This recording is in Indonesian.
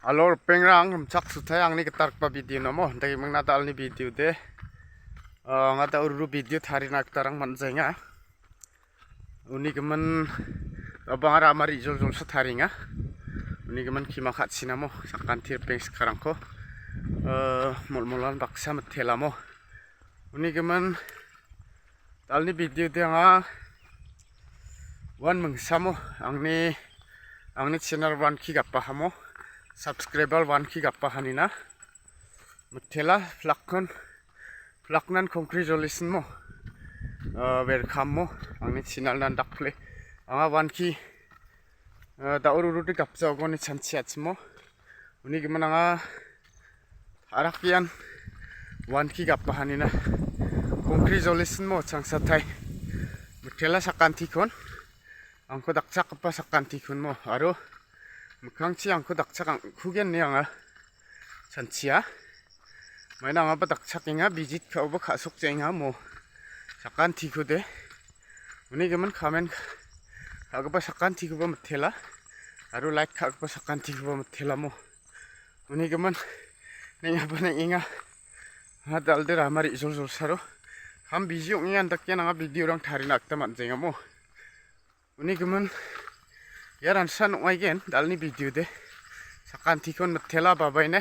Alor pengrang chak suthai angni ketar pa video namo dai mangna tal ni video de ngata uru video thari nak tarang manjainga uni kemen abangara amari jol jol satharinga uni kemen khima khatsi namo sakan thir peng sekarang ko molmolan baksa methela mo uni kemen tal ni video de nga wan mengsamo angni channel wan ki gappa hamo subscriber wan ki gappa hanina methela flaknan congratulation mo welcome mo angni channel nan dakle anga wan ki da ururu de gapja goni chanchiach mo uni gimana arakian wan ki gappa hanina congratulation mo changsathai methela sakanti kon angko dakchak pa sakanti kun mo aro mukangchi angko dakchak hugen ni anga chanchia maina anga pa dakchak inga visit ka oba khasuk chenga mo sakanti ku de uni gemen comment agapa sakanti ku ba mthela aro like ka pa sakanti ku ba mthela mo uni gemen nenga pa nenga ha dalde ramari jol jol saro ham video ngi andakya nga video rang thari nakta manjenga mo uni gemen yaran san oigen dalni video de sakanti kon mthela babai ne